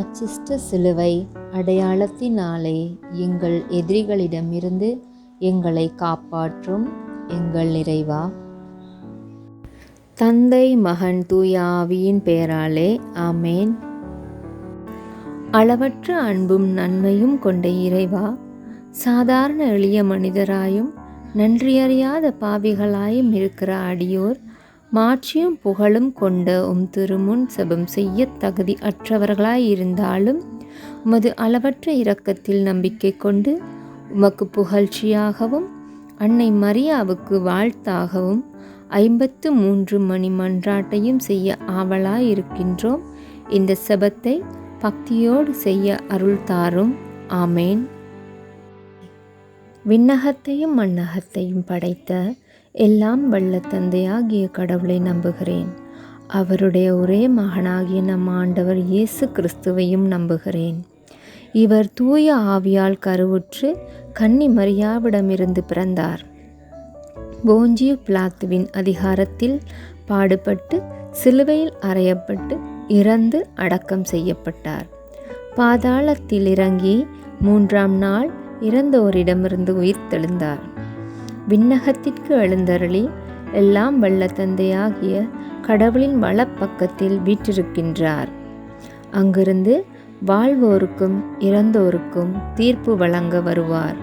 அச்சிஷ்ட சிலுவை அடையாளத்தினாலே எங்கள் எதிரிகளிடமிருந்து எங்களை காப்பாற்றும் எங்கள் இறைவா. தந்தை, மகன், தூய ஆவியின் பெயராலே ஆமேன். அளவற்ற அன்பும் நன்மையும் கொண்ட இறைவா, சாதாரண எளிய மனிதராயும் நன்றியறியாத பாவிகளாயும் இருக்கிற அடியோர் மாட்சியும் புகழும் கொண்ட திருமுன் செபம் செய்ய தகுதி அற்றவர்களாயிருந்தாலும் உமது அளவற்ற இரக்கத்தில் நம்பிக்கை கொண்டு உமக்கு புகழ்ச்சியாகவும் அன்னை மரியாவுக்கு வாழ்த்தாகவும் 53 மணி மன்றாட்டையும் செய்ய ஆவலாயிருக்கின்றோம். இந்த செபத்தை பக்தியோடு செய்ய அருள் தாரும். ஆமேன். விண்ணகத்தையும் மண்ணகத்தையும் படைத்த எல்லாம் வல்ல தந்தையாகிய கடவுளை நம்புகிறேன். அவருடைய ஒரே மகனாகிய நம் ஆண்டவர் இயேசு கிறிஸ்துவையும் நம்புகிறேன். இவர் தூய ஆவியால் கருவுற்று கன்னி மரியாவிடமிருந்து பிறந்தார். போஞ்சியு பிலாத்துவின் அதிகாரத்தில் பாடுபட்டு சிலுவையில் அறையப்பட்டு இறந்து அடக்கம் செய்யப்பட்டார். பாதாளத்தில் இறங்கி 3ஆம் நாள் இறந்தோரிடமிருந்து உயிர்த்தெழுந்தார். விண்ணகத்திற்கு எழுந்தருளி எல்லாம் வல்ல தந்தையாகிய கடவுளின் வலப்பக்கத்தில் வீற்றிருக்கின்றார். அங்கிருந்து வாழ்வோருக்கும் இறந்தோருக்கும் தீர்ப்பு வழங்க வருவார்.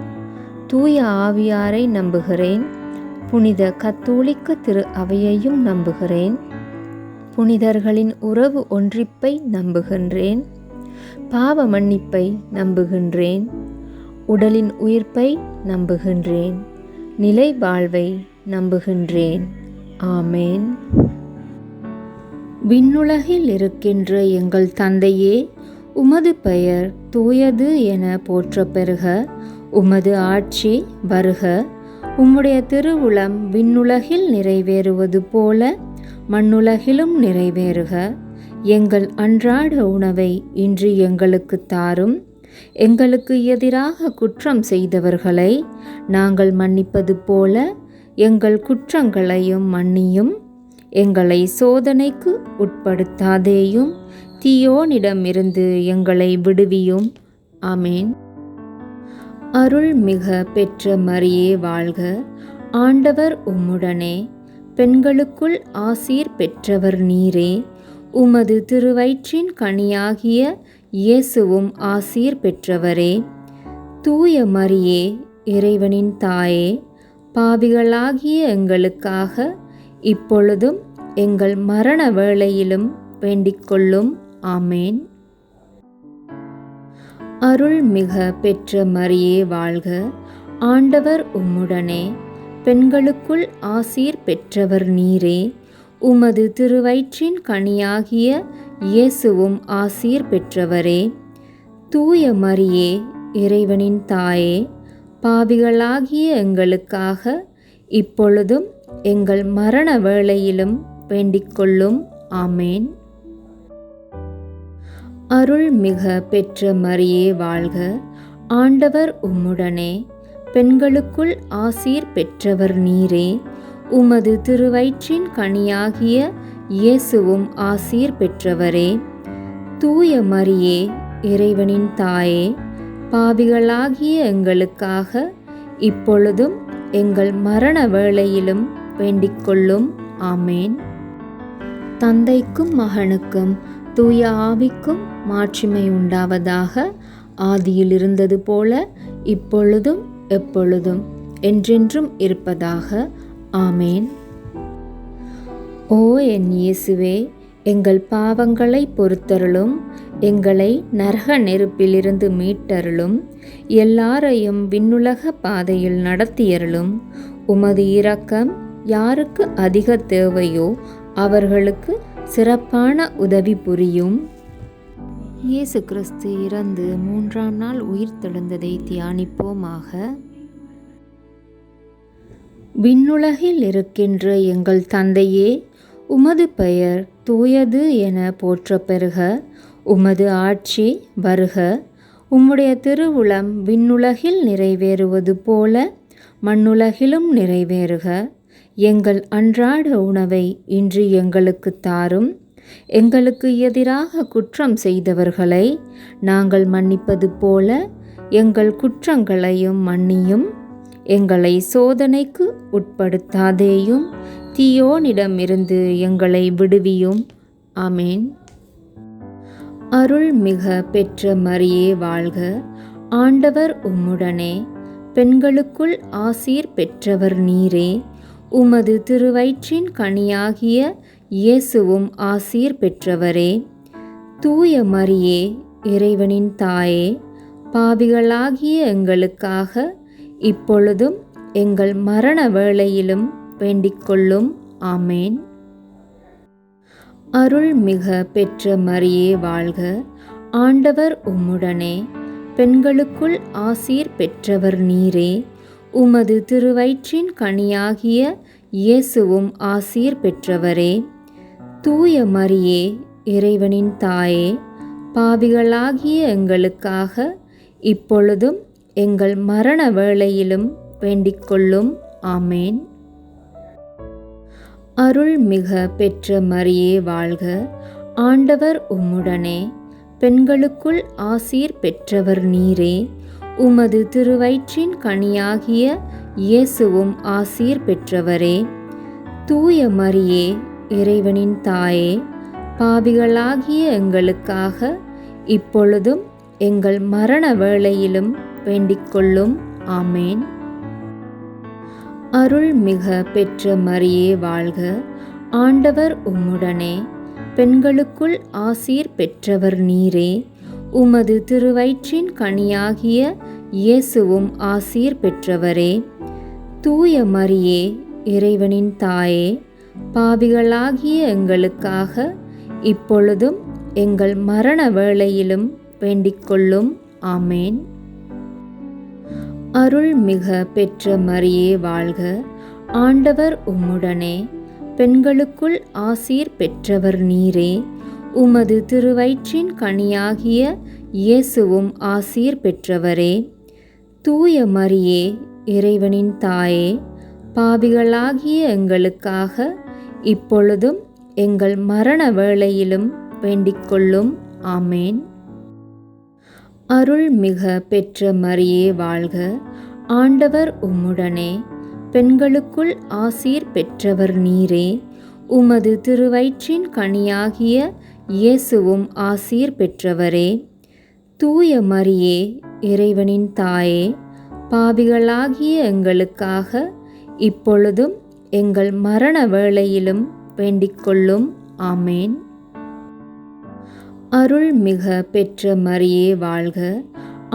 தூய ஆவியாரை நம்புகிறேன். புனித கத்தோலிக்க திரு அவையையும் நம்புகிறேன். புனிதர்களின் உறவு ஒன்றிப்பை நம்புகின்றேன். பாவ மன்னிப்பை நம்புகின்றேன். உடலின் உயிர்ப்பை நம்புகின்றேன். நிலை வாழ்வை நம்புகின்றேன். ஆமேன். விண்ணுலகில் இருக்கின்ற எங்கள் தந்தையே, உமது பெயர் தூயது என போற்ற பெறுக. உமது ஆட்சி வருக. உம்முடைய திருவுளம் விண்ணுலகில் நிறைவேறுவது போல மண்ணுலகிலும் நிறைவேறுக. எங்கள் அன்றாட உணவை இன்று எங்களுக்கு தாரும். எங்களுக்கு எதிராக குற்றம் செய்தவர்களை நாங்கள் மன்னிப்பது போல எங்கள் குற்றங்களையும் மன்னியும். எங்களை சோதனைக்கு உட்படுத்தாதேயும், தீயோனிடமிருந்து எங்களை விடுவியும். ஆமேன். அருள்மிக பெற்ற மரியே வாழ்க. ஆண்டவர் உம்முடனே. பெண்களுக்குள் ஆசீர் பெற்றவர் நீரே. உமது திருவயிற்றின் கனியாகிய இயேசுவும் ஆசீர் பெற்றவரே. தூய மரியே, இறைவனின் தாயே, பாவிகளாகிய எங்களுக்காக இப்பொழுதும் எங்கள் மரண வேளையிலும் வேண்டிக்கொள்ளும். ஆமேன். அருள்மிக பெற்ற மரியே வாழ்க. ஆண்டவர் உம்முடனே. பெண்களுக்குள் ஆசீர் பெற்றவர் நீரே. உமது திருவயிற்றின் கனியாகிய இயேசுவும் ஆசீர் பெற்றவரே. தூய மரியே, இறைவனின் தாயே, பாவிகளாகிய எங்களுக்காக இப்பொழுதும் எங்கள் மரண வேளையிலும் வேண்டிக்கொள்ளும். ஆமேன். அருள்மிக பெற்ற மரியே வாழ்க. ஆண்டவர் உம்முடனே. பெண்களுக்குள் ஆசீர் பெற்றவர் நீரே. உமது திருவயிற்றின் கனியாகிய இயேசுவும் ஆசீர் பெற்றவரே. தூய மரியே, இறைவனின் தாயே, பாவிகளாகிய எங்களுக்காக இப்பொழுதும் எங்கள் மரண வேளையிலும் வேண்டிக்கொள்ளும். ஆமேன். தந்தைக்கும் மகனுக்கும் தூய ஆவிக்கும் மாட்சிமை உண்டாவதாக. ஆதியில் இருந்தது போல இப்பொழுதும் எப்பொழுதும் என்றென்றும் இருப்பதாக. ஆமேன். ஓ என் இயேசுவே, எங்கள் பாவங்களை பொறுத்தருளும். எங்களை நரக நெருப்பிலிருந்து மீட்டருளும். எல்லாரையும் விண்ணுலக பாதையில் நடத்தியருளும். உமது இரக்கம் யாருக்கு அதிக தேவையோ அவர்களுக்கு சிறப்பான உதவி புரியும். இயேசு கிறிஸ்து இறந்து 3ஆம் நாள் உயிர்த்தெழுந்ததை தியானிப்போமாக. விண்ணுலகில் இருக்கின்ற எங்கள் தந்தையே, உமது பெயர் தூயது என போற்ற பெறுக. உமது ஆட்சி வருக. உம்முடைய திருவுளம் விண்ணுலகில் நிறைவேறுவது போல மண்ணுலகிலும் நிறைவேறுக. எங்கள் அன்றாட உணவை இன்று எங்களுக்கு தாரும். எங்களுக்கு எதிராக குற்றம் செய்தவர்களை நாங்கள் மன்னிப்பது போல எங்கள் குற்றங்களையும் மன்னியும். எங்களை சோதனைக்கு உட்படுத்தாதேயும், தீயோனிடமிருந்து எங்களை விடுவியும். ஆமேன். அருள்மிக பெற்ற மரியே வாழ்க, ஆண்டவர் உம்முடனே. பெண்களுக்குள் ஆசீர் பெற்றவர் நீரே. உமது திருவயிற்றின் கனியாகிய இயேசுவும் ஆசீர் பெற்றவரே. தூய மரியே, இறைவனின் தாயே, பாவிகளாகிய எங்களுக்காக இப்பொழுதும் எங்கள் மரண வேளையிலும் வேண்டிக்கொள்ளும். ஆமேன். அருள்மிக பெற்ற மரியே வாழ்க, ஆண்டவர் உம்முடனே. பெண்களுக்குள் ஆசீர் பெற்றவர் நீரே. உமது திருவயிற்றின் கனியாகிய இயேசுவும் ஆசீர் பெற்றவரே. தூய மரியே, இறைவனின் தாயே, பாவிகளாகிய எங்களுக்காக இப்பொழுதும் எங்கள் மரண வேளையிலும் வேண்டிக்கொள்ளும். ஆமேன். அருள்மிக பெற்ற மரியே வாழ்க, ஆண்டவர் உம்முடனே. பெண்களுக்குள் ஆசீர் பெற்றவர் நீரே. உமது திருவயிற்றின் கனியாகிய இயேசுவும் ஆசீர் பெற்றவரே. தூய மரியே, இறைவனின் தாயே, பாவிகளாகிய எங்களுக்காக இப்பொழுதும் எங்கள் மரண வேளையிலும் வேண்டிக்கொள்ளும். ஆமேன். அருள்மிக பெற்ற மரியே வாழ்க, ஆண்டவர் உம்முடனே. பெண்களுக்குள் ஆசீர் பெற்றவர் நீரே. உமது திருவயிற்றின் கனியாகிய இயேசுவும் ஆசீர் பெற்றவரே. தூய மரியே, இறைவனின் தாயே, பாவிகளாகிய எங்களுக்காக இப்பொழுதும் எங்கள் மரண வேளையிலும் வேண்டிக்கொள்ளும். ஆமேன். அருள்மிக பெற்ற மரியே வாழ்க, ஆண்டவர் உம்முடனே. பெண்களுக்குள் ஆசீர் பெற்றவர் நீரே. உமது திருவயிற்றின் கனியாகிய இயேசுவும் ஆசீர் பெற்றவரே. தூய மரியே, இறைவனின் தாயே, பாவிகளாகிய எங்களுக்காக இப்பொழுதும் எங்கள் மரண வேளையிலும் வேண்டிக்கொள்ளும். ஆமேன். அருள்மிக பெற்ற மரியே வாழ்க, ஆண்டவர் உம்முடனே. பெண்களுக்குள் ஆசீர் பெற்றவர் நீரே. உமது திருவயிற்றின் கனியாகிய இயேசுவும் ஆசீர் பெற்றவரே. தூய மரியே, இறைவனின் தாயே, பாவிகளாகிய எங்களுக்காக இப்பொழுதும் எங்கள் மரண வேளையிலும் வேண்டிக்கொள்ளும். ஆமேன். அருள்மிக பெற்ற மரியே வாழ்க,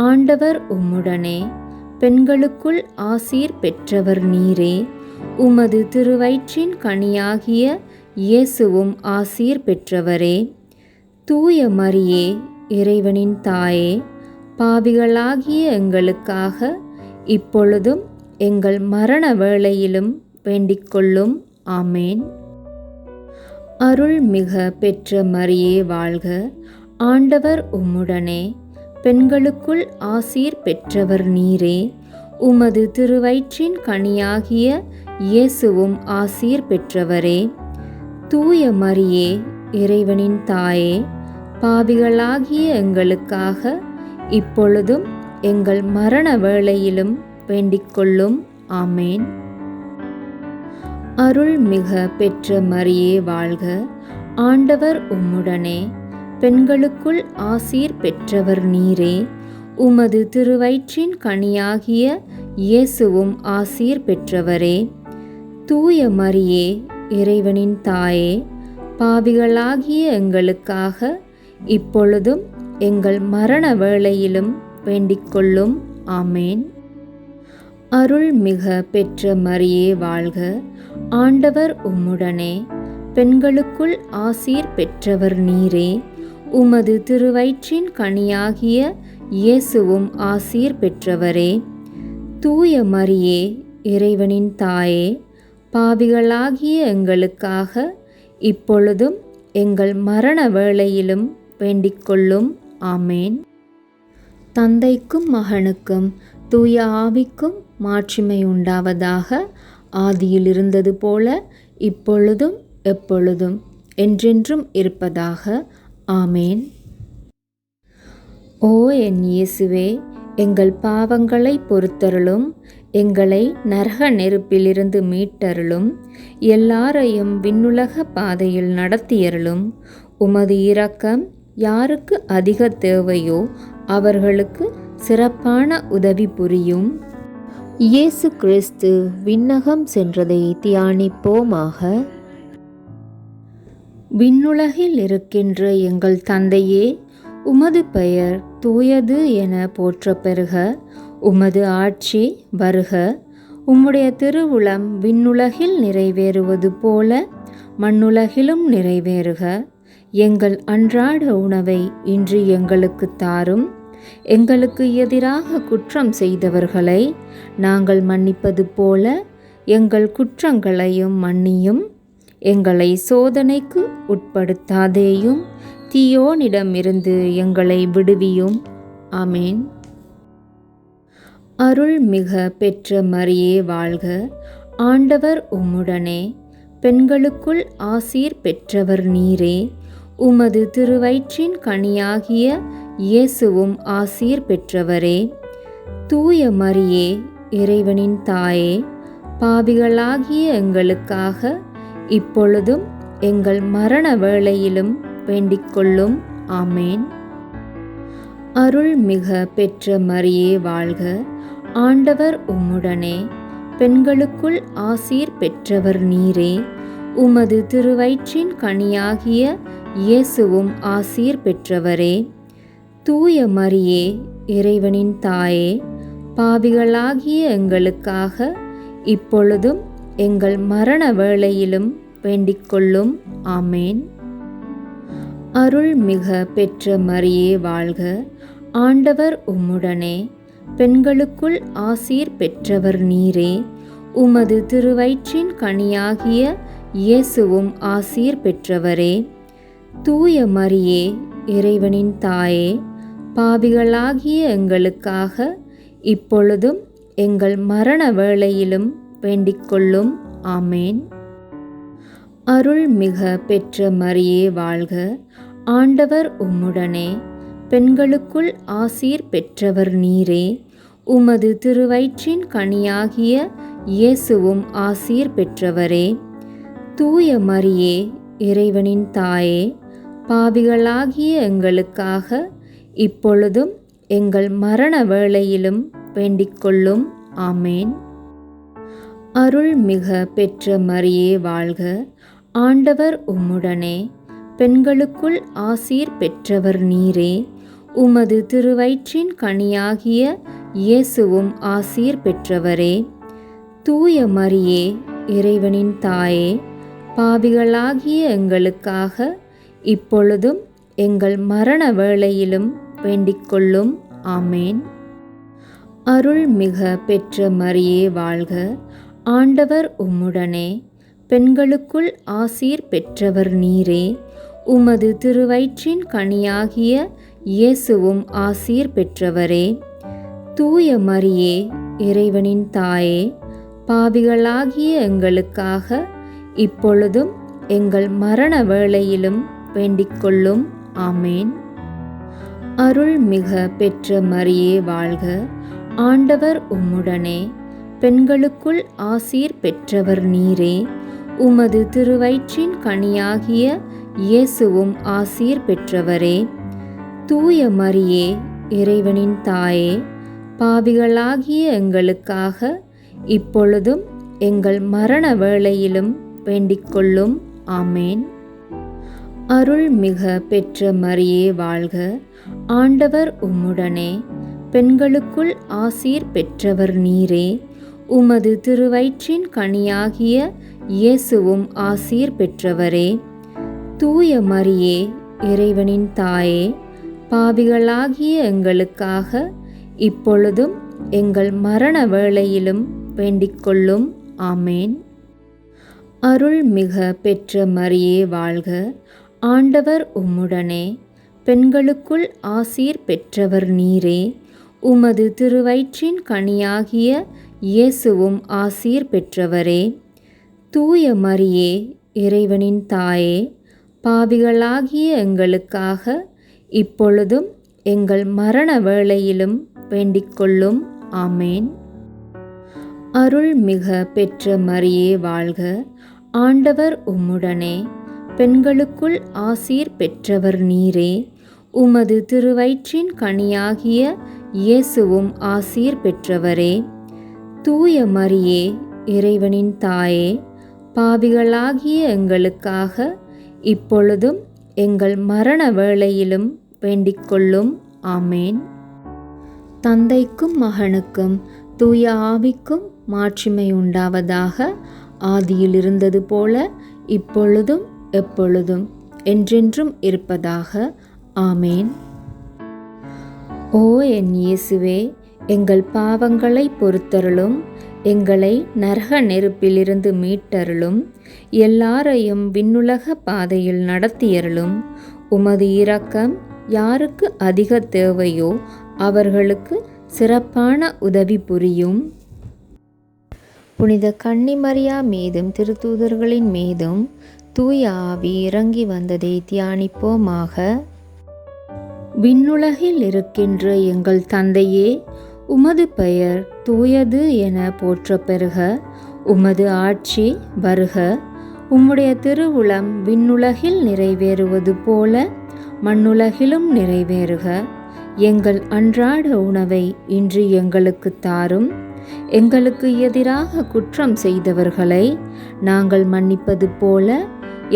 ஆண்டவர் உம்முடனே. பெண்களுக்குள் ஆசீர் பெற்றவர் நீரே. உமது திருவயிற்றின் கனியாகிய இயேசுவும் ஆசீர் பெற்றவரே. தூய மரியே, இறைவனின் தாயே, பாவிகளாகிய எங்களுக்காக இப்பொழுதும் எங்கள் மரண வேளையிலும் வேண்டிக்கொள்ளும். ஆமேன். அருள்மிக பெற்ற மரியே வாழ்க, ஆண்டவர் உம்முடனே. பெண்களுக்குள் ஆசீர் பெற்றவர் நீரே. உமது திருவயிற்றின் கனியாகிய இயேசுவும் ஆசீர் பெற்றவரே. தூய மரியே, இறைவனின் தாயே, பாவிகளாகிய எங்களுக்காக இப்பொழுதும் எங்கள் மரண வேளையிலும் வேண்டிக்கொள்ளும். ஆமேன். அருள்மிக பெற்ற மரியே வாழ்க, ஆண்டவர் உம்முடனே. பெண்களுக்குள் ஆசீர் பெற்றவர் நீரே. உமது திருவயிற்றின் கனியாகிய இயேசுவும் ஆசீர் பெற்றவரே. தூய மரியே, இறைவனின் தாயே, பாவிகளாகிய எங்களுக்காக இப்பொழுதும் எங்கள் மரண வேளையிலும் வேண்டிக்கொள்ளும். ஆமேன். அருள்மிக பெற்ற மரியே வாழ்க, ஆண்டவர் உம்முடனே. பெண்களுக்குள் ஆசீர் பெற்றவர் நீரே. உமது திருவயிற்றின் கனியாகிய இயேசுவும் ஆசீர் பெற்றவரே. தூய மரியே, இறைவனின் தாயே, பாவிகளாகிய எங்களுக்காக இப்பொழுதும் எங்கள் மரண வேளையிலும் வேண்டிக்கொள்ளும். ஆமேன். தந்தைக்கும் மகனுக்கும் தூய ஆவிக்கும் மாட்சிமை உண்டாவதாக. ஆதியில் இருந்தது போல இப்பொழுதும் எப்பொழுதும் என்றென்றும் இருப்பதாக. ஆமேன். ஓ என் இயேசுவே, எங்கள் பாவங்களை பொறுத்தருளும், எங்களை நரக நெருப்பிலிருந்து மீட்டருளும், எல்லாரையும் விண்ணுலக பாதையில் நடத்தியருளும். உமது இரக்கம் யாருக்கு அதிக தேவையோ அவர்களுக்கு சிறப்பான உதவி புரியும். இயேசு கிறிஸ்து விண்ணகம் சென்றதை தியானிப்போமாக. விண்ணுலகில் இருக்கின்ற எங்கள் தந்தையே, உமது பெயர் தூயது என போற்றப் பெறுக. உமது ஆட்சி வருக. உம்முடைய திருவுளம் விண்ணுலகில் நிறைவேறுவது போல மண்ணுலகிலும் நிறைவேறுக. எங்கள் அன்றாட உணவை இன்று எங்களுக்கு தாரும். எங்களுக்கு எதிராக குற்றம் செய்தவர்களை நாங்கள் மன்னிப்பது போல எங்கள் குற்றங்களையும் மன்னியும். எங்களை சோதனைக்கு உட்படுத்தாதேயும், தீயோனிடமிருந்து எங்களை விடுவியும். ஆமேன். அருள்மிக பெற்ற மரியே வாழ்க. ஆண்டவர் உம்முடனே, பெண்களுக்குள் ஆசீர் பெற்றவர் நீரே. உமது திருவயிற்றின் கனியாகிய இயேசுவும் ஆசீர் பெற்றவரே. தூய மரியே, இறைவனின் தாயே, பாவிகளாகிய எங்களுக்காக இப்பொழுதும் எங்கள் மரண வேளையிலும் வேண்டிக்கொள்ளும். ஆமேன். அருள்மிக பெற்ற மரியே வாழ்க. ஆண்டவர் உம்முடனே, பெண்களுக்குள் ஆசீர் பெற்றவர் நீரே. உமது திருவயிற்றின் கனியாகிய இயேசுவும் ஆசீர் பெற்றவரே. தூய மரியே, இறைவனின் தாயே, பாவிகளாகிய எங்களுக்காக இப்பொழுதும் எங்கள் மரண வேளையிலும் வேண்டிக்கொள்ளும். ஆமேன். அருள்மிக பெற்ற மரியே வாழ்க. ஆண்டவர் உம்முடனே, பெண்களுக்குள் ஆசீர் பெற்றவர் நீரே. உமது திருவயிற்றின் கனியாகிய இயேசுவும் ஆசீர் பெற்றவரே. தூய மரியே, இறைவனின் தாயே, பாவிகளாகிய எங்களுக்காக இப்பொழுதும் எங்கள் மரண வேளையிலும் வேண்டிக்கொள்ளும். ஆமேன். அருள்மிக பெற்ற மரியே வாழ்க. ஆண்டவர் உம்முடனே, பெண்களுக்குள் ஆசீர் பெற்றவர் நீரே. உமது திருவயிற்றின் கனியாகிய இயேசுவும் ஆசீர் பெற்றவரே. தூய மரியே, இறைவனின் தாயே, பாவிகளாகிய எங்களுக்காக இப்பொழுதும் எங்கள் மரண வேளையிலும் வேண்டிக்கொள்ளும். ஆமேன். அருள்மிக பெற்ற மரியே வாழ்க. ஆண்டவர் உம்முடனே, பெண்களுக்குள் ஆசீர் பெற்றவர் நீரே. உமது திருவயிற்றின் கனியாகிய இயேசுவும் ஆசீர் பெற்றவரே. தூய மரியே, இறைவனின் தாயே, பாவிகளாகிய எங்களுக்காக இப்பொழுதும் எங்கள் மரண வேளையிலும் வேண்டிக்கொள்ளும். ஆமேன். அருள்மிக பெற்ற மரியே வாழ்க. ஆண்டவர் உம்முடனே, பெண்களுக்குள் ஆசீர் பெற்றவர் நீரே. உமது திருவயிற்றின் கனியாகிய இயேசுவும் ஆசீர் பெற்றவரே. தூய மரியே, இறைவனின் தாயே, பாவிகளாகிய எங்களுக்காக இப்பொழுதும் எங்கள் மரண வேளையிலும் வேண்டிக்கொள்ளும். ஆமேன். அருள்மிக பெற்ற மரியே வாழ்க. ஆண்டவர் உம்முடனே, பெண்களுக்குள் ஆசீர் பெற்றவர் நீரே. உமது திருவயிற்றின் கனியாகிய இயேசுவும் ஆசீர் பெற்றவரே. தூய மரியே, இறைவனின் தாயே, பாவிகளாகிய எங்களுக்காக இப்பொழுதும் எங்கள் மரண வேளையிலும் வேண்டிக்கொள்ளும். ஆமேன். அருள்மிக பெற்ற மரியே வாழ்க. ஆண்டவர் உம்முடனே, பெண்களுக்குள் ஆசீர் பெற்றவர் நீரே. உமது திருவயிற்றின் கனியாகிய இயேசுவும் ஆசீர் பெற்றவரே. தூய மரியே, இறைவனின் தாயே, பாவிகளாகிய எங்களுக்காக இப்பொழுதும் எங்கள் மரண வேளையிலும் வேண்டிக்கொள்ளும். ஆமேன். அருள்மிக பெற்ற மரியே வாழ்க. ஆண்டவர் உம்முடனே, பெண்களுக்குள் ஆசீர் பெற்றவர் நீரே. உமது திருவயிற்றின் கனியாகிய இயேசுவும் ஆசீர் பெற்றவரே. தூய மரியே, இறைவனின் தாயே, பாவிகளாகிய எங்களுக்காக இப்பொழுதும் எங்கள் மரண வேளையிலும் வேண்டிக்கொள்ளும். ஆமேன். அருள்மிக பெற்ற மரியே வாழ்க. ஆண்டவர் உம்முடனே, பெண்களுக்குள் ஆசீர் பெற்றவர் நீரே. உமது திருவயிற்றின் கனியாகிய இயேசுவும் ஆசீர் பெற்றவரே. தூய மரியே, இறைவனின் தாயே, பாவிகளாகிய எங்களுக்காக இப்பொழுதும் எங்கள் மரண வேளையிலும் வேண்டிக்கொள்ளும். ஆமேன். தந்தைக்கும் மகனுக்கும் தூய ஆவிக்கும் மாட்சிமை உண்டாவதாக. ஆதியில் இருந்தது போல இப்பொழுதும் எப்பொழுதும் என்றென்றும் இருப்பதாக. ஆமேன். ஓ என் இயேசுவே, எங்கள் பாவங்களை பொறுத்தருளும், எங்களை நரக நெருப்பிலிருந்து மீட்டருளும், எல்லாரையும் விண்ணுலக பாதையில் நடத்தியருளும். உமது இரக்கம் யாருக்கு அதிக தேவையோ அவர்களுக்கு சிறப்பான உதவி புரியும். புனித கன்னிமரியா மீதும் திருத்தூதர்களின் மீதும் தூய ஆவி இறங்கி வந்ததை தியானிப்போமாக. விண்ணுலகில் இருக்கின்ற எங்கள் தந்தையே, உமது பெயர் தூயது என போற்றப் பெறுக. உமது ஆட்சி வருக. உம்முடைய திருவுளம் விண்ணுலகில் நிறைவேறுவது போல மண்ணுலகிலும் நிறைவேறுக. எங்கள் அன்றாட உணவை இன்று எங்களுக்கு தாரும். எங்களுக்கு எதிராக குற்றம் செய்தவர்களை நாங்கள் மன்னிப்பது போல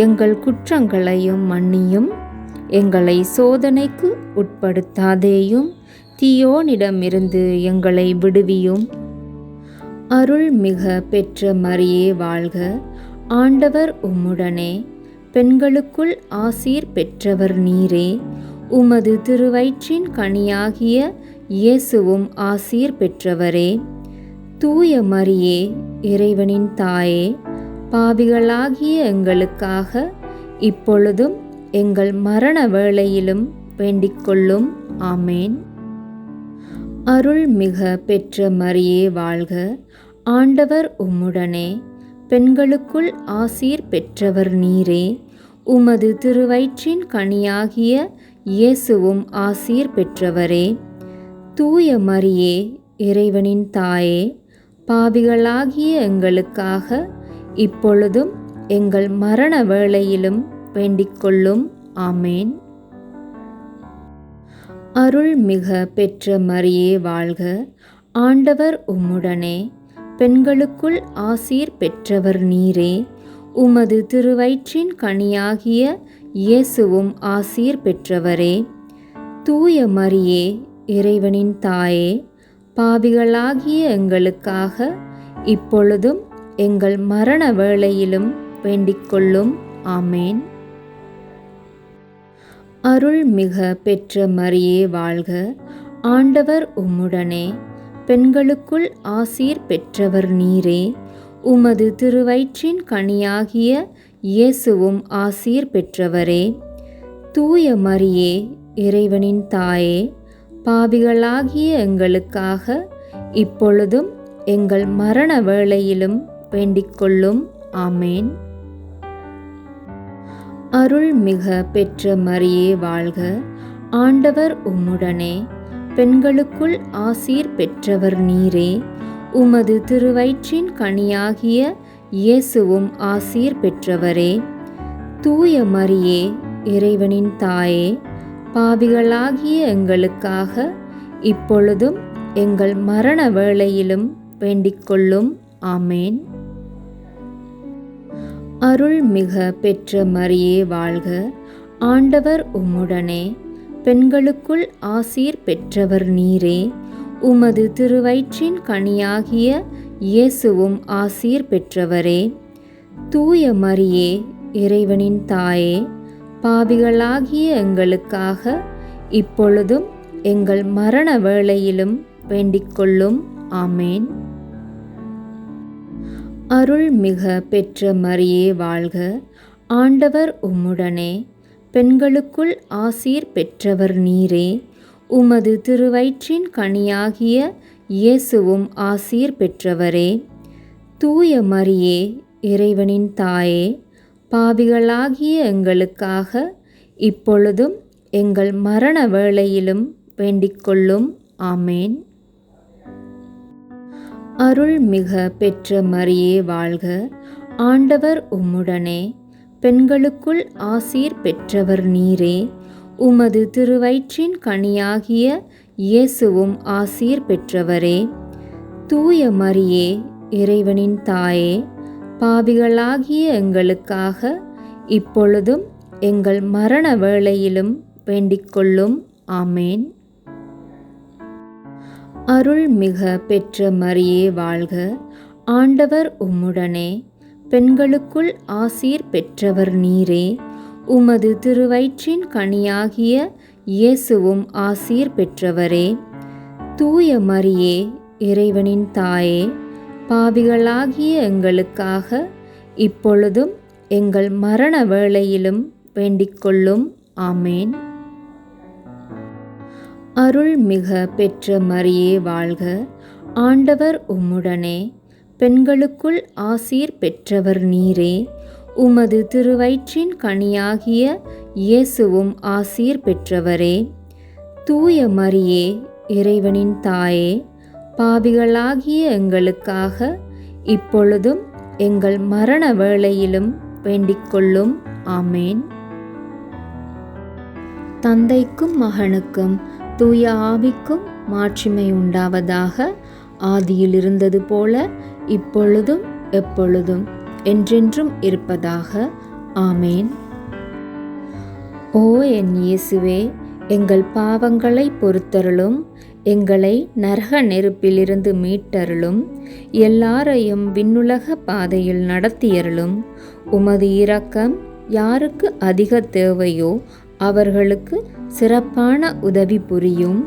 எங்கள் குற்றங்களையும் மன்னியும். எங்களை சோதனைக்கு உட்படுத்தாதேயும், தீயோனிடமிருந்து எங்களை விடுவியும். அருள்மிக பெற்ற மரியே வாழ்க. ஆண்டவர் உம்முடனே, பெண்களுக்குள் ஆசீர் பெற்றவர் நீரே. உமது திருவயிற்றின் கனியாகிய இயேசுவும் ஆசீர் பெற்றவரே. தூய மரியே, இறைவனின் தாயே, பாவிகளாகிய எங்களுக்காக இப்பொழுதும் எங்கள் மரண வேளையிலும் வேண்டிக்கொள்ளும். ஆமேன். அருள்மிக பெற்ற மரியே வாழ்க. ஆண்டவர் உம்முடனே, பெண்களுக்குள் ஆசீர் பெற்றவர் நீரே. உமது திருவயிற்றின் கனியாகிய இயேசுவும் ஆசீர் பெற்றவரே. தூய மரியே, இறைவனின் தாயே, பாவிகளாகிய எங்களுக்காக இப்பொழுதும் எங்கள் மரண வேளையிலும் வேண்டிக்கொள்ளும். ஆமேன். அருள்மிக பெற்ற மரியே வாழ்க. ஆண்டவர் உம்முடனே, பெண்களுக்குள் ஆசீர் பெற்றவர் நீரே. உமது திருவயிற்றின் கனியாகிய இயேசுவும் ஆசீர் பெற்றவரே. தூய மரியே, இறைவனின் தாயே, பாவிகளாகிய எங்களுக்காக இப்பொழுதும் எங்கள் மரண வேளையிலும் வேண்டிக்கொள்ளும். ஆமேன். அருள்மிக பெற்ற மரியே வாழ்க. ஆண்டவர் உம்முடனே, பெண்களுக்குள் ஆசீர் பெற்றவர் நீரே. உமது திருவயிற்றின் கனியாகிய இயேசுவும் ஆசீர் பெற்றவரே. தூய மரியே, இறைவனின் தாயே, பாவிகளாகிய எங்களுக்காக இப்பொழுதும் எங்கள் மரண வேளையிலும் வேண்டிக்கொள்ளும். ஆமேன். அருள்மிக பெற்ற மரியே வாழ்க. ஆண்டவர் உம்முடனே, பெண்களுக்குள் ஆசீர் பெற்றவர் நீரே. உமது திருவயிற்றின் கனியாகிய இயேசுவும் ஆசீர் பெற்றவரே. தூய மரியே, இறைவனின் தாயே, பாவிகளாகிய எங்களுக்காக இப்பொழுதும் எங்கள் மரண வேளையிலும் வேண்டிக்கொள்ளும். ஆமேன். அருள்மிக பெற்ற மரியே வாழ்க. ஆண்டவர் உம்முடனே, பெண்களுக்குள் ஆசீர் பெற்றவர் நீரே. உமது திருவயிற்றின் கனியாகிய இயேசுவும் ஆசீர் பெற்றவரே. தூய மரியே, இறைவனின் தாயே, பாவிகளாகிய எங்களுக்காக இப்பொழுதும் எங்கள் மரண வேளையிலும் வேண்டிக்கொள்ளும். ஆமேன். அருள்மிக பெற்ற மரியே வாழ்க. ஆண்டவர் உம்முடனே, பெண்களுக்குள் ஆசீர் பெற்றவர் நீரே. உமது திருவயிற்றின் கனியாகிய இயேசுவும் ஆசீர் பெற்றவரே. தூய மரியே, இறைவனின் தாயே, பாவிகளாகிய எங்களுக்காக இப்பொழுதும் எங்கள் மரண வேளையிலும் வேண்டிக்கொள்ளும். ஆமேன். அருள்மிக பெற்ற மரியே வாழ்க, ஆண்டவர் உம்முடனே, பெண்களுக்குள் ஆசீர் பெற்றவர் நீரே. உமது திருவயிற்றின் கனியாகிய இயேசுவும் ஆசீர் பெற்றவரே. தூய மரியே, இறைவனின் தாயே, பாவிகளாகிய எங்களுக்காக இப்பொழுதும் எங்கள் மரண வேளையிலும் வேண்டிக்கொள்ளும். ஆமேன். அருள்மிக பெற்ற மரியே வாழ்க, ஆண்டவர் உம்முடனே, பெண்களுக்குள் ஆசீர் பெற்றவர் நீரே. உமது திருவயிற்றின் கனியாகிய இயேசுவும் ஆசீர் பெற்றவரே. தூய மரியே, இறைவனின் தாயே, பாவிகளாகிய எங்களுக்காக இப்பொழுதும் எங்கள் மரண வேளையிலும் வேண்டிக்கொள்ளும். ஆமேன். அருள்மிக பெற்ற மரியே வாழ்க, ஆண்டவர் உம்முடனே, பெண்களுக்குள் ஆசீர் பெற்றவர் நீரே. உமது திருவயிற்றின் கனியாகிய இயேசுவும் ஆசீர் பெற்றவரே. தூய மரியே, இறைவனின் தாயே, பாவிகளாகிய எங்களுக்காக இப்பொழுதும் எங்கள் மரண வேளையிலும் வேண்டிக்கொள்ளும். ஆமேன். தந்தைக்கும் மகனுக்கும் தூய ஆவிக்கும் மாட்சிமை உண்டாவதாக. ஆதியில் இருந்தது போல இப்பொழுதும் எப்பொழுதும் என்றென்றும் இருப்பதாக. ஆமேன். ஓ என் இயேசுவே, எங்கள் பாவங்களை பொறுத்தருளும், எங்களை நரக நெருப்பிலிருந்து மீட்டருளும், எல்லாரையும் விண்ணுலக பாதையில் நடத்தியருளும். உமது இரக்கம் யாருக்கு அதிக தேவையோ அவர்களுக்கு சிறப்பான உதவி புரியும்.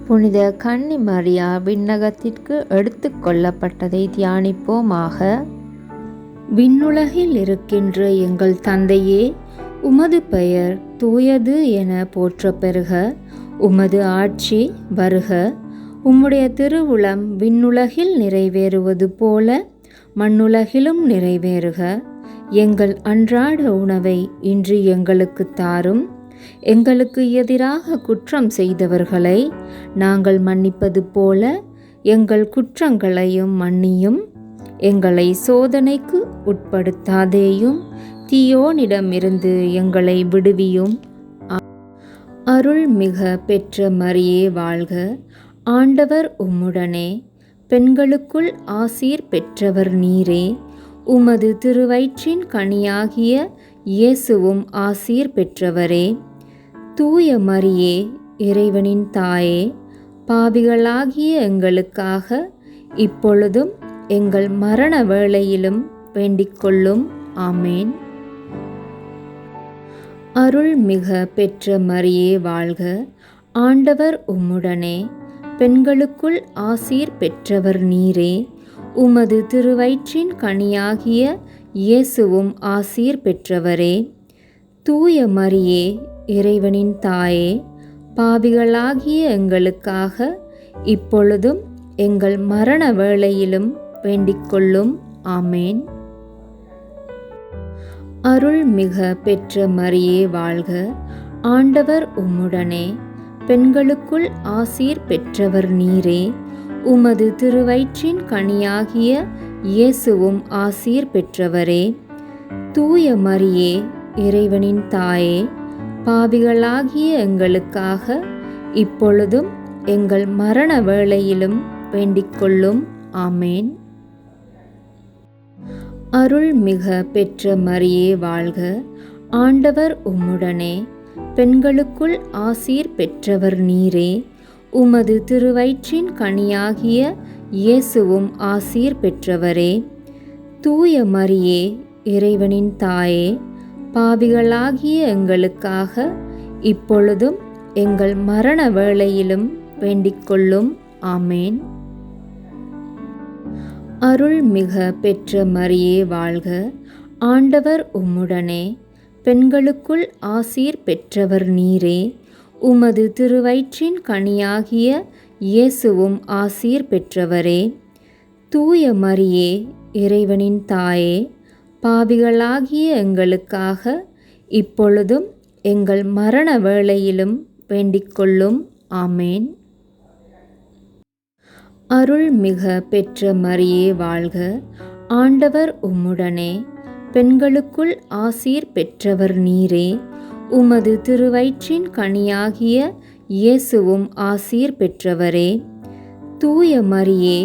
புனித கன்னி மரியா விண்ணகத்திற்கு எடுத்து கொள்ளப்பட்டதை தியானிப்போமாக. விண்ணுலகில் இருக்கின்ற எங்கள் தந்தையே, உமது பெயர் தூயது என போற்ற பெறுக. உமது ஆட்சி வருக. உம்முடைய திருவுளம் விண்ணுலகில் நிறைவேறுவது போல மண்ணுலகிலும் நிறைவேறுக. எங்கள் அன்றாட உணவை இன்று எங்களுக்கு தாரும். எங்களுக்கு எதிராக குற்றம் செய்தவர்களை நாங்கள் மன்னிப்பது போல எங்கள் குற்றங்களையும் மன்னியும். எங்களை சோதனைக்கு உட்படுத்தாதேயும், தீயோனிடமிருந்து எங்களை விடுவியும். அருள்மிக பெற்ற மரியே வாழ்க, ஆண்டவர் உம்முடனே, பெண்களுக்குள் ஆசீர் பெற்றவர் நீரே. உமது திருவயிற்றின் கனியாகிய இயேசுவும் ஆசீர் பெற்றவரே. தூய மரியே, இறைவனின் தாயே, பாவிகளாகிய எங்களுக்காக இப்பொழுதும் எங்கள் மரண வேளையிலும் வேண்டிக்கொள்ளும். ஆமேன். அருள்மிக பெற்ற மரியே வாழ்க, ஆண்டவர் உம்முடனே, பெண்களுக்குள் ஆசீர் பெற்றவர் நீரே. உமது திருவயிற்றின் கனியாகிய இயேசுவும் ஆசீர் பெற்றவரே. தூய மரியே, இறைவனின் தாயே, பாவிகளாகிய எங்களுக்காக இப்பொழுதும் எங்கள் மரண வேளையிலும் வேண்டிக்கொள்ளும். ஆமேன். அருள்மிக பெற்ற மரியே வாழ்க, ஆண்டவர் உம்முடனே, பெண்களுக்குள் ஆசீர் பெற்றவர் நீரே. உமது திருவயிற்றின் கனியாகிய இயேசுவும் ஆசீர் பெற்றவரே. தூய மரியே, இறைவனின் தாயே, பாவிகளாகிய எங்களுக்காக இப்பொழுதும் எங்கள் மரண வேளையிலும் வேண்டிக்கொள்ளும். ஆமேன். அருள்மிக பெற்ற மரியே வாழ்க, ஆண்டவர் உம்முடனே, பெண்களுக்குள் ஆசீர் பெற்றவர் நீரே. உமது திருவயிற்றின் கனியாகிய இயேசுவும் ஆசீர் பெற்றவரே. தூய மரியே, இறைவனின் தாயே, பாவிகளாகிய எங்களுக்காக இப்பொழுதும் எங்கள் மரண வேளையிலும் வேண்டிக்கொள்ளும். ஆமேன். அருள்மிக பெற்ற மரியே வாழ்க, ஆண்டவர் உம்முடனே, பெண்களுக்குள் ஆசீர் பெற்றவர் நீரே. உமது திருவயிற்றின் கனியாகிய இயேசுவும் ஆசீர் பெற்றவரே. தூய மரியே, இறைவனின் தாயே, பாவிகளாகிய எங்களுக்காக இப்பொழுதும் எங்கள் மரண வேளையிலும் வேண்டிக்கொள்ளும். ஆமேன். அருள்மிக பெற்ற மரியே வாழ்க, ஆண்டவர் உம்முடனே, பெண்களுக்குள் ஆசீர் பெற்றவர் நீரே. உமது திருவயிற்றின் கனியாகிய இயேசுவும் ஆசீர் பெற்றவரே. தூய மரியே,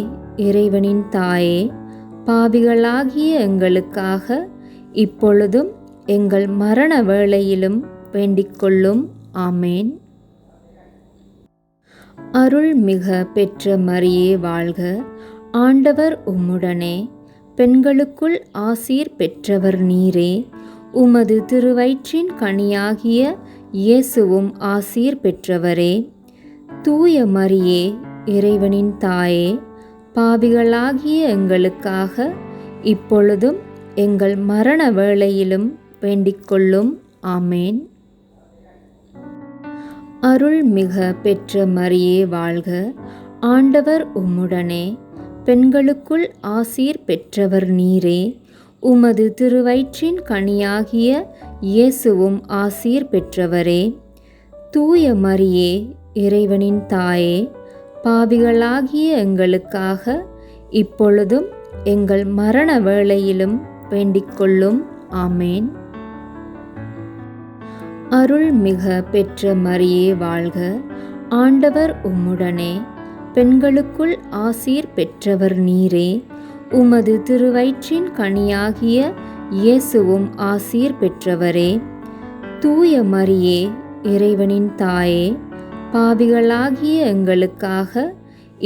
இறைவனின் தாயே, பாவிகளாகிய எங்களுக்காக இப்பொழுதும் எங்கள் மரண வேளையிலும் வேண்டிக்கொள்ளும். ஆமேன். அருள்மிக பெற்ற மரியே வாழ்க, ஆண்டவர் உம்முடனே, பெண்களுக்குள் ஆசீர் பெற்றவர் நீரே. உமது திருவயிற்றின் கனியாகிய இயேசுவும் ஆசீர் பெற்றவரே. தூய மரியே, இறைவனின் தாயே, பாவிகளாகிய எங்களுக்காக இப்பொழுதும் எங்கள் மரண வேளையிலும் வேண்டிக்கொள்ளும். ஆமேன். அருள்மிக பெற்ற மரியே வாழ்க, ஆண்டவர் உம்முடனே, பெண்களுக்குள் ஆசீர் பெற்றவர் நீரே. உமது திருவயிற்றின் கனியாகிய இயேசுவும் ஆசீர் பெற்றவரே. தூய மரியே, இறைவனின் தாயே, பாவிகளாகிய எங்களுக்காக இப்பொழுதும் எங்கள் மரண வேளையிலும் வேண்டிக்கொள்ளும். ஆமேன். அருள்மிக பெற்ற மரியே வாழ்க, ஆண்டவர் உம்முடனே, பெண்களுக்குள் ஆசீர் பெற்றவர் நீரே. உமது திருவயிற்றின் கனியாகிய இயேசுவும் ஆசீர் பெற்றவரே. தூய மரியே, இறைவனின் தாயே, பாவிகளாகிய எங்களுக்காக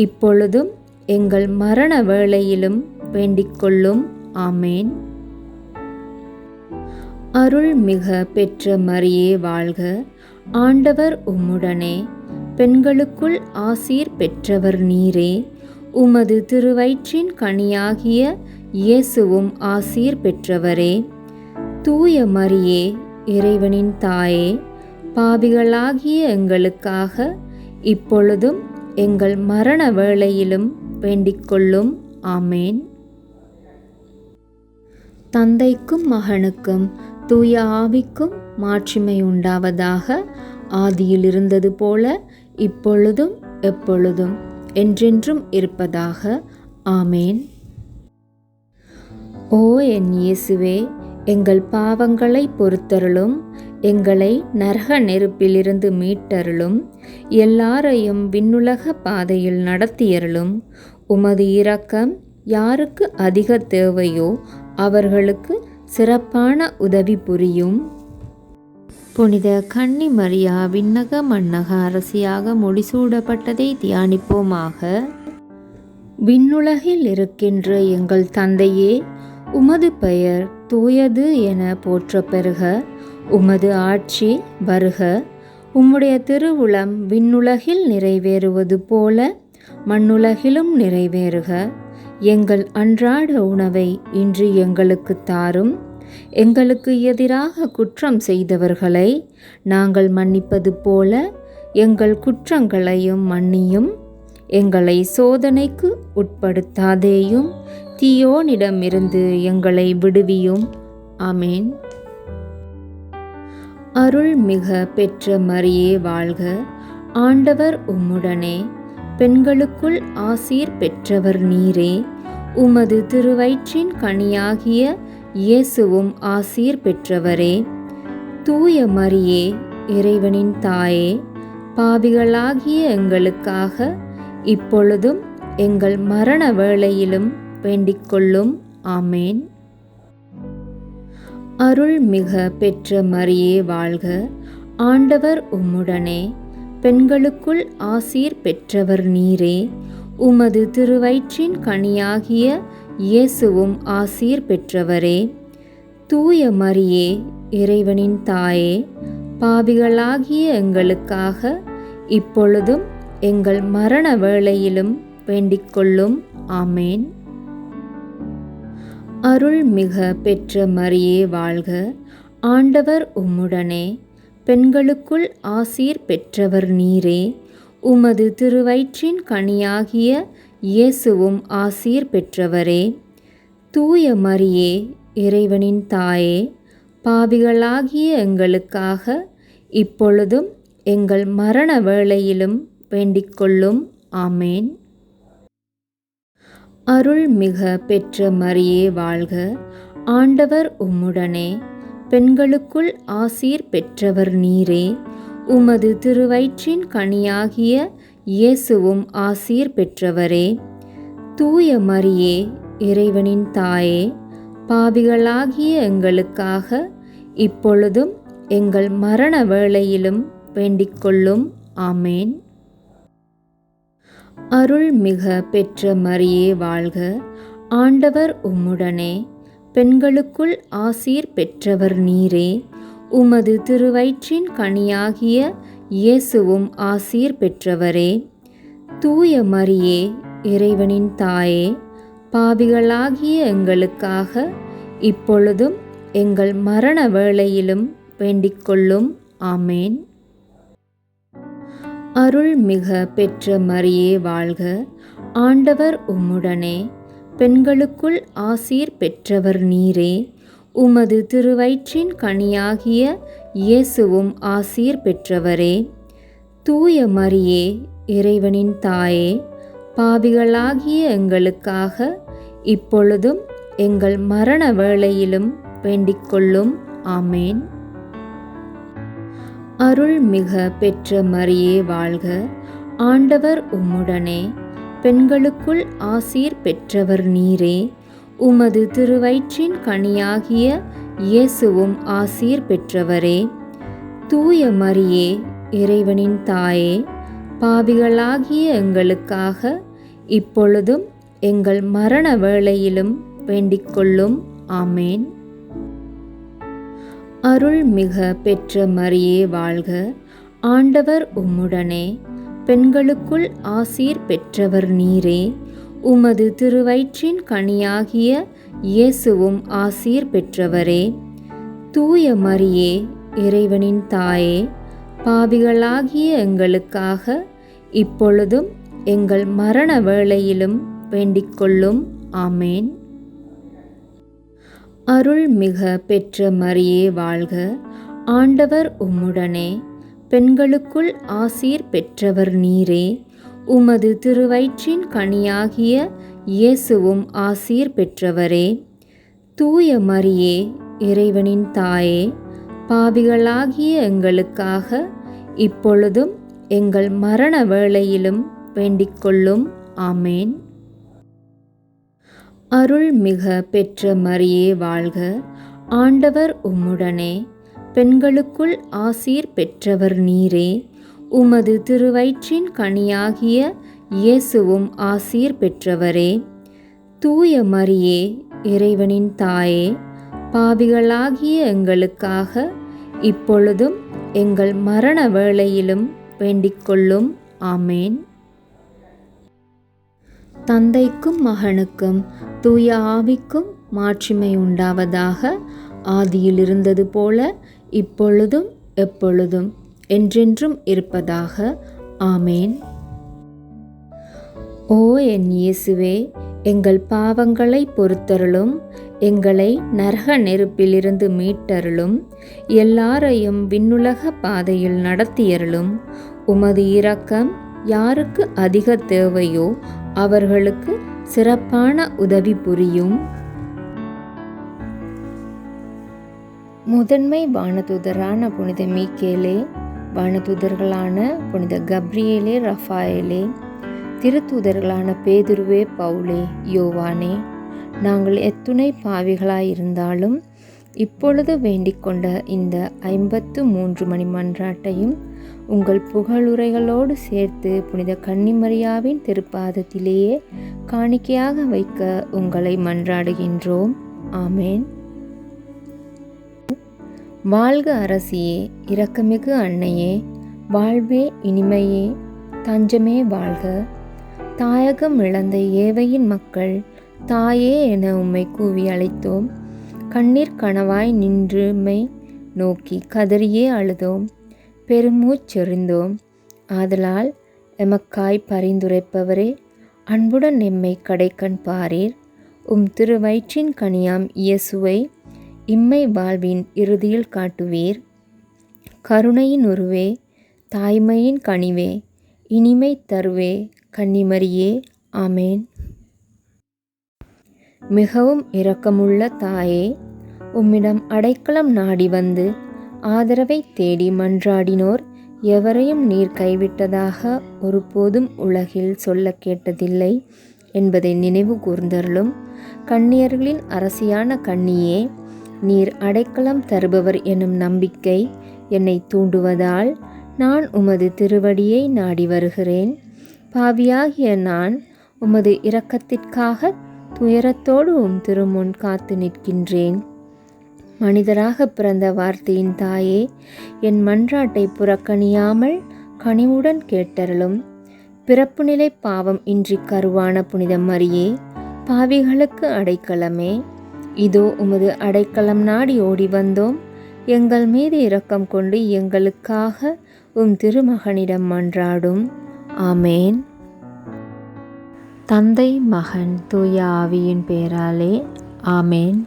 இப்பொழுதும் எங்கள் மரண வேளையிலும் வேண்டிக்கொள்ளும். ஆமேன். அருள்மிக பெற்ற மரியே வாழ்க, ஆண்டவர் உம்முடனே, பெண்களுக்குள் ஆசீர் பெற்றவர் நீரே. உமது திருவயிற்றின் கனியாகிய இயேசுவும் ஆசீர் பெற்றவரே. தூய மரியே, இறைவனின் தாயே, பாவிகளாகிய எங்களுக்காக இப்பொழுதும் எங்கள் மரண வேளையிலும் வேண்டிக்கொள்ளும். ஆமேன். தந்தைக்கும் மகனுக்கும் தூய ஆவிக்கும் மாட்சிமை உண்டாவதாக. ஆதியில் இருந்தது போல இப்பொழுதும் எப்பொழுதும் என்றென்றும் இருப்பதாக. ஆமேன். ஓ என் இயேசுவே, எங்கள் பாவங்களை பொறுத்தருளும், எங்களை நரக நெருப்பிலிருந்து மீட்டருளும், எல்லாரையும் விண்ணுலக பாதையில் நடத்தியருளும். உமது இரக்கம் யாருக்கு அதிக தேவையோ அவர்களுக்கு சிறப்பான உதவி புரியும். புனித கன்னி மரியா விண்ணக மண்ணக அரசியாக முடிசூடப்பட்டதை தியானிப்போமாக. விண்ணுலகில் இருக்கின்ற எங்கள் தந்தையே, உமது பெயர் தூயது என போற்றப் பெறுக. உமது ஆட்சி வருக. உம்முடைய திருவுளம் விண்ணுலகில் நிறைவேறுவது போல மண்ணுலகிலும் நிறைவேறுக. எங்கள் அன்றாட உணவை இன்று எங்களுக்கு தாரும். எங்களுக்கு எதிராக குற்றம் செய்தவர்களை நாங்கள் மன்னிப்பது போல எங்கள் குற்றங்களையும் மன்னியும். எங்களை சோதனைக்கு உட்படுத்தாதேயும், தீயோனிடமிருந்து எங்களை விடுவியும். ஆமேன். அருள்மிக பெற்ற மரியே வாழ்க, ஆண்டவர் உம்முடனே, பெண்களுக்குள் ஆசீர் பெற்றவர் நீரே. உமது திருவயிற்றின் கனியாகிய இயேசுவும் ஆசீர் பெற்றவரே. தூய மரியே, இறைவனின் தாயே, பாவிகளாகிய எங்களுக்காக இப்பொழுதும் எங்கள் மரண வேளையிலும் வேண்டிக்கொள்ளும். ஆமேன். அருள்மிக பெற்ற மரியே வாழ்க, ஆண்டவர் உம்முடனே, பெண்களுக்குள் ஆசீர் பெற்றவர் நீரே. உமது திருவயிற்றின் கனியாகிய இயேசுவும் ஆசீர் பெற்றவரே. தூய மரியே, இறைவனின் தாயே, பாவிகளாகிய எங்களுக்காக இப்பொழுதும் எங்கள் மரண வேளையிலும் வேண்டிக்கொள்ளும். ஆமேன். அருள்மிக பெற்ற மரியே வாழ்க, ஆண்டவர் உம்முடனே, பெண்களுக்குள் ஆசீர் பெற்றவர் நீரே. உமது திருவயிற்றின் கனியாகிய இயேசுவும் ஆசீர் பெற்றவரே. தூய மரியே, இறைவனின் தாயே, பாவிகளாகிய எங்களுக்காக இப்பொழுதும் எங்கள் மரண வேளையிலும் வேண்டிக்கொள்ளும். ஆமேன். அருள்மிக பெற்ற மரியே வாழ்க, ஆண்டவர் உம்முடனே, பெண்களுக்குள் ஆசீர் பெற்றவர் நீரே. உமது திருவயிற்றின் கனியாகிய இயேசுவும் ஆசீர் பெற்றவரே. தூய மரியே, இறைவனின் தாயே, பாவிகளாகிய எங்களுக்காக இப்பொழுதும் எங்கள் மரண வேளையிலும் வேண்டிக்கொள்ளும். ஆமேன். அருள்மிக பெற்ற மரியே வாழ்க, ஆண்டவர் உம்முடனே, பெண்களுக்குள் ஆசீர் பெற்றவர் நீரே. உமது திருவயிற்றின் கனியாகிய இயேசுவும் ஆசீர் பெற்றவரே. தூய மரியே, இறைவனின் தாயே, பாவிகளாகிய எங்களுக்காக இப்பொழுதும் எங்கள் மரண வேளையிலும் வேண்டிக்கொள்ளும். ஆமேன். அருள்மிக பெற்ற மரியே வாழ்க, ஆண்டவர் உம்முடனே, பெண்களுக்குள் ஆசீர் பெற்றவர் நீரே. உமது திருவயிற்றின் கனியாகிய இயேசுவும் ஆசீர் பெற்றவரே. தூய மரியே, இறைவனின் தாயே, பாவிகளாகிய எங்களுக்காக இப்பொழுதும் எங்கள் மரண வேளையிலும் வேண்டிக்கொள்ளும். ஆமேன். அருள்மிக பெற்ற மரியே வாழ்க, ஆண்டவர் உம்முடனே, பெண்களுக்குள் ஆசீர் பெற்றவர் நீரே. உமது திருவயிற்றின் கனியாகிய இயேசுவும் ஆசீர் பெற்றவரே. தூய மரியே, இறைவனின் தாயே, பாவிகளாகிய எங்களுக்காக இப்பொழுதும் எங்கள் மரண வேளையிலும் வேண்டிக்கொள்ளும். ஆமேன். அருள்மிக பெற்ற மரியே வாழ்க, ஆண்டவர் உம்முடனே, பெண்களுக்குள் ஆசீர் பெற்றவர் நீரே. உமது திருவயிற்றின் கனியாகிய இயேசுவும் ஆசீர் பெற்றவரே. தூய மரியே, இறைவனின் தாயே, பாவிகளாகிய எங்களுக்காக இப்பொழுதும் எங்கள் மரண வேளையிலும் வேண்டிக்கொள்ளும். ஆமேன். அருள்மிக பெற்ற மரியே வாழ்க, ஆண்டவர் உம்முடனே, பெண்களுக்குள் ஆசீர் பெற்றவர் நீரே. உமது திருவயிற்றின் கனியாகிய இயேசுவும் ஆசீர் பெற்றவரே. தூய மரியே, இறைவனின் தாயே, பாவிகளாகிய எங்களுக்காக இப்பொழுதும் எங்கள் மரண வேளையிலும் வேண்டிக்கொள்ளும். ஆமேன். அருள்மிக பெற்ற மரியே வாழ்க, ஆண்டவர் உம்முடனே, பெண்களுக்குள் ஆசீர் பெற்றவர் நீரே. உமது திருவயிற்றின் கனியாகிய இயேசுவும் ஆசீர் பெற்றவரே. தூய மரியே, இறைவனின் தாயே, பாவிகளாகிய எங்களுக்காக இப்பொழுதும் எங்கள் மரண வேளையிலும் வேண்டிக்கொள்ளும். ஆமேன். தந்தைக்கும் மகனுக்கும் தூய ஆவிக்கும் மாட்சிமை உண்டாவதாக. ஆதியில் இருந்தது போல இப்பொழுதும் எப்பொழுதும் என்றென்றும் இருப்பதாக. ஆமேன். ஓ என் இயேசுவே, எங்கள் பாவங்களை பொறுத்தருளும், எங்களை நரக நெருப்பிலிருந்து மீட்டருளும், எல்லாரையும் விண்ணுலக பாதையில் நடத்தியருளும். உமது இரக்கம் யாருக்கு அதிக தேவையோ அவர்களுக்கு சிறப்பான உதவி புரியும். முதன்மை வானதூதரான புனித மீக்கேலே, வானதூதர்களான புனித கப்ரியேலே, ரஃபாயேலே, திருத்தூதர்களான பேதுருவே, பவுலே, யோவானே, நாங்கள் எத்துணை பாவிகளாயிருந்தாலும் இப்பொழுது வேண்டிக்கொண்ட இந்த 53 மணி மன்றாட்டையும் உங்கள் புகழுரைகளோடு சேர்த்து புனித கன்னிமரியாவின் திருப்பாதத்திலேயே காணிக்கையாக வைக்க உங்களை மன்றாடுகின்றோம். ஆமேன். வாழ்க அரசியே, இரக்கமிகு அன்னையே, வாழ்வே இனிமையே, தஞ்சமே வாழ்க. தாயகம் இழந்த ஏவையின் மக்கள் தாயே என உம்மை கூவி அழைத்தோம். கண்ணீர் கனவாய் நின்றுமை நோக்கி கதறியே அழுதோம், பெருமூச்செறிந்தோம். ஆதலால் எமக்காய் பரிந்துரைப்பவரே, அன்புடன் எம்மை கடைக்கண் பாரீர். உம் திருவயிற்றின் கனியாம் இயேசுவை இம்மை வாழ்வின் இறுதியில் காட்டுவீர். கருணையின் உருவே, தாய்மையின் கனிவே, இனிமை தருவே, கன்னிமரியே. ஆமேன். மிகவும் இரக்கமுள்ள தாயே, உம்மிடம் அடைக்கலம் நாடி வந்து ஆதரவை தேடி மன்றாடினோர் எவரையும் நீர் கைவிட்டதாக ஒருபோதும் உலகில் சொல்ல கேட்டதில்லை என்பதை நினைவு கூர்ந்தருளும். கன்னியர்களின் அரசியான கன்னியே, நீர் அடைக்கலம் தருபவர் எனும் நம்பிக்கை என்னை தூண்டுவதால் நான் உமது திருவடியை நாடி வருகிறேன். பாவியாகிய நான் உமது இரக்கத்திற்காக துயரத்தோடு உம் திருமுன் காத்து நிற்கின்றேன். மனிதராக பிறந்த வார்த்தையின் தாயே, என் மன்றாட்டை புறக்கணியாமல் கனிவுடன் கேட்டருளும். பிறப்பு நிலை பாவம் இன்றி கருவான புனித மரியே, பாவிகளுக்கு அடைக்கலமே, இதோ உமது அடைக்கலம் நாடி ஓடி வந்தோம். எங்கள் மீது இரக்கம் கொண்டு எங்களுக்காக உம் திருமகனிடம் மன்றாடும். ஆமேன். தந்தை, மகன், தூய ஆவியின் பெயராலே. ஆமேன்.